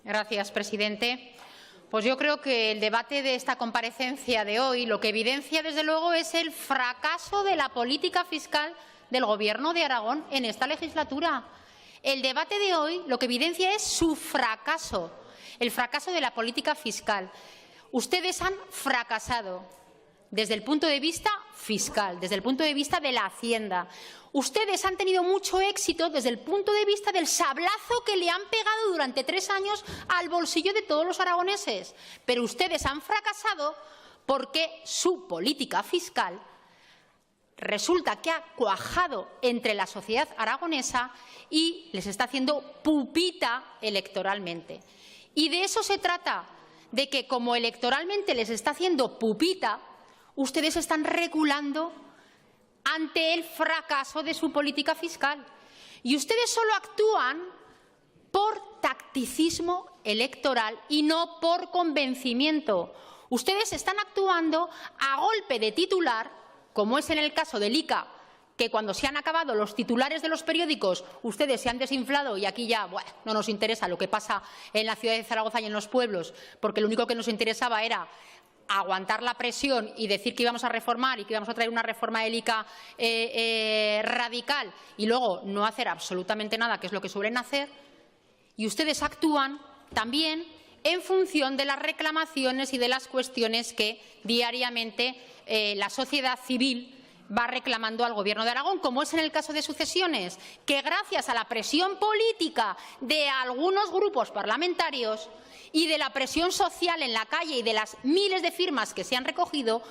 Gracias, presidente. Pues yo creo que el debate de esta comparecencia de hoy lo que evidencia, desde luego, es el fracaso de la política fiscal del Gobierno de Aragón en esta legislatura. El debate de hoy lo que evidencia es su fracaso, el fracaso de la política fiscal. Ustedes han fracasado desde el punto de vista fiscal, desde el punto de vista de la Hacienda. Ustedes han tenido mucho éxito desde el punto de vista del sablazo que le han pegado durante 3 años al bolsillo de todos los aragoneses. Pero ustedes han fracasado porque su política fiscal resulta que ha cuajado entre la sociedad aragonesa y les está haciendo pupita electoralmente. Y de eso se trata, de que como electoralmente les está haciendo pupita, ustedes están reculando ante el fracaso de su política fiscal. Y ustedes solo actúan por tacticismo electoral y no por convencimiento. Ustedes están actuando a golpe de titular, como es en el caso del ICA, que cuando se han acabado los titulares de los periódicos, ustedes se han desinflado y aquí ya no nos interesa lo que pasa en la ciudad de Zaragoza y en los pueblos, porque lo único que nos interesaba era aguantar la presión y decir que íbamos a reformar y que íbamos a traer una reforma del ICA radical y luego no hacer absolutamente nada, que es lo que suelen hacer. Y ustedes actúan también en función de las reclamaciones y de las cuestiones que diariamente la sociedad civil va reclamando al Gobierno de Aragón, como es en el caso de sucesiones, que gracias a la presión política de algunos grupos parlamentarios y de la presión social en la calle y de las miles de firmas que se han recogido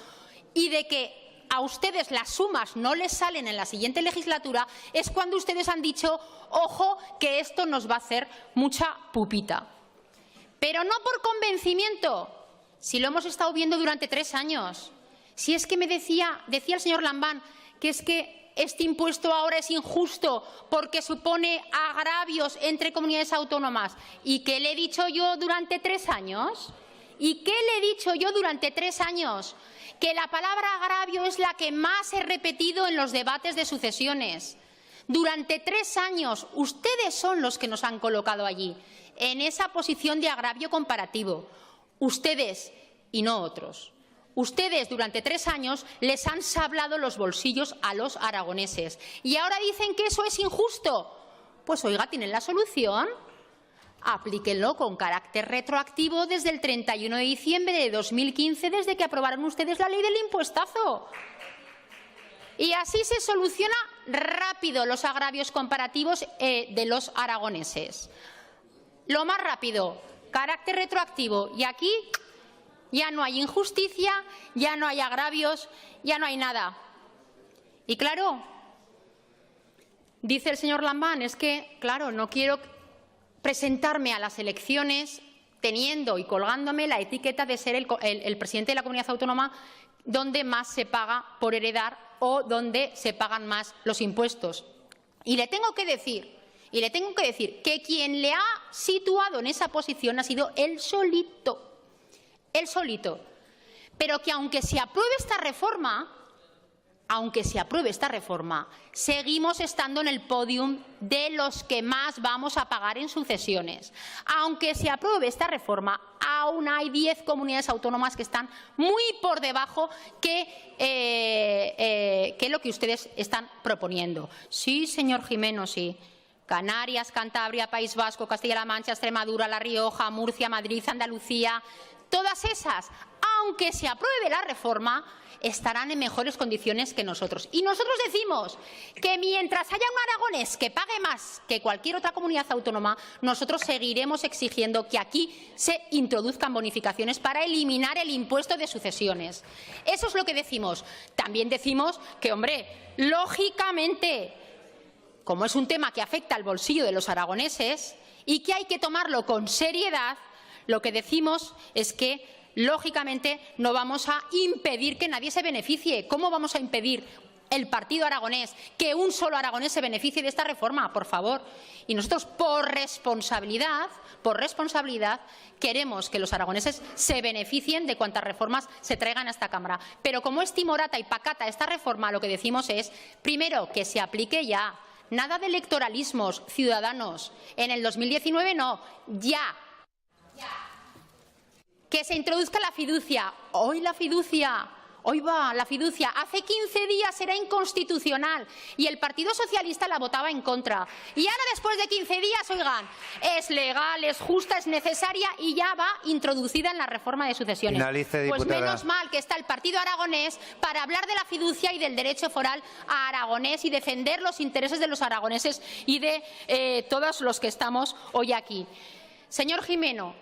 y de que a ustedes las sumas no les salen en la siguiente legislatura, es cuando ustedes han dicho, ojo, que esto nos va a hacer mucha pupita. Pero no por convencimiento, si lo hemos estado viendo durante 3 años. Si es que decía el señor Lambán que es que este impuesto ahora es injusto porque supone agravios entre comunidades autónomas. ¿Y qué le he dicho yo durante 3 años? ¿Y qué le he dicho yo durante 3 años? Que la palabra agravio es la que más he repetido en los debates de sucesiones. Durante 3 años ustedes son los que nos han colocado allí, en esa posición de agravio comparativo. Ustedes y no otros. Ustedes durante 3 años les han sablado los bolsillos a los aragoneses y ahora dicen que eso es injusto. Pues oiga, tienen la solución. Aplíquenlo con carácter retroactivo desde el 31 de diciembre de 2015, desde que aprobaron ustedes la ley del impuestazo. Y así se soluciona rápido los agravios comparativos de los aragoneses. Lo más rápido, carácter retroactivo. Y aquí ya no hay injusticia, ya no hay agravios, ya no hay nada. Y claro, dice el señor Lambán, es que, claro, no quiero presentarme a las elecciones teniendo y colgándome la etiqueta de ser el presidente de la comunidad autónoma donde más se paga por heredar o donde se pagan más los impuestos. Y le tengo que decir que quien le ha situado en esa posición ha sido él solito. Él solito, pero que aunque se apruebe esta reforma, seguimos estando en el podium de los que más vamos a pagar en sucesiones. Aunque se apruebe esta reforma, aún hay 10 comunidades autónomas que están muy por debajo que lo que ustedes están proponiendo. Sí, señor Jimeno, sí. Canarias, Cantabria, País Vasco, Castilla-La Mancha, Extremadura, La Rioja, Murcia, Madrid, Andalucía. Todas esas, aunque se apruebe la reforma, estarán en mejores condiciones que nosotros. Y nosotros decimos que mientras haya un aragonés que pague más que cualquier otra comunidad autónoma, nosotros seguiremos exigiendo que aquí se introduzcan bonificaciones para eliminar el impuesto de sucesiones. Eso es lo que decimos. También decimos que, hombre, lógicamente, como es un tema que afecta al bolsillo de los aragoneses y que hay que tomarlo con seriedad, lo que decimos es que, lógicamente, no vamos a impedir que nadie se beneficie. ¿Cómo vamos a impedir el partido aragonés que un solo aragonés se beneficie de esta reforma? Por favor. Y nosotros, por responsabilidad, queremos que los aragoneses se beneficien de cuantas reformas se traigan a esta Cámara. Pero como es timorata y pacata esta reforma, lo que decimos es, primero, que se aplique ya. Nada de electoralismos ciudadanos. En el 2019 no, ya. Que se introduzca la fiducia. Hoy la fiducia. Hoy va la fiducia. Hace 15 días era inconstitucional y el Partido Socialista la votaba en contra. Y ahora, después de 15 días, oigan, es legal, es justa, es necesaria y ya va introducida en la reforma de sucesiones. Finalice, diputada. Pues menos mal que está el Partido Aragonés para hablar de la fiducia y del derecho foral a aragonés y defender los intereses de los aragoneses y de todos los que estamos hoy aquí. Señor Gimeno,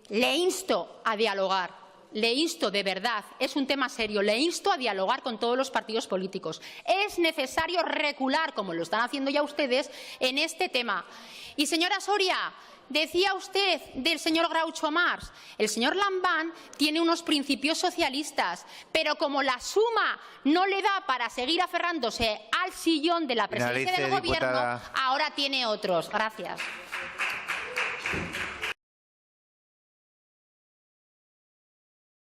le insto a dialogar. Le insto, de verdad, es un tema serio, le insto a dialogar con todos los partidos políticos. Es necesario recular, como lo están haciendo ya ustedes, en este tema. Y, señora Soria, decía usted del señor Groucho Marx. El señor Lambán tiene unos principios socialistas, pero como la suma no le da para seguir aferrándose al sillón de la presidencia del Gobierno, ahora tiene otros. Gracias.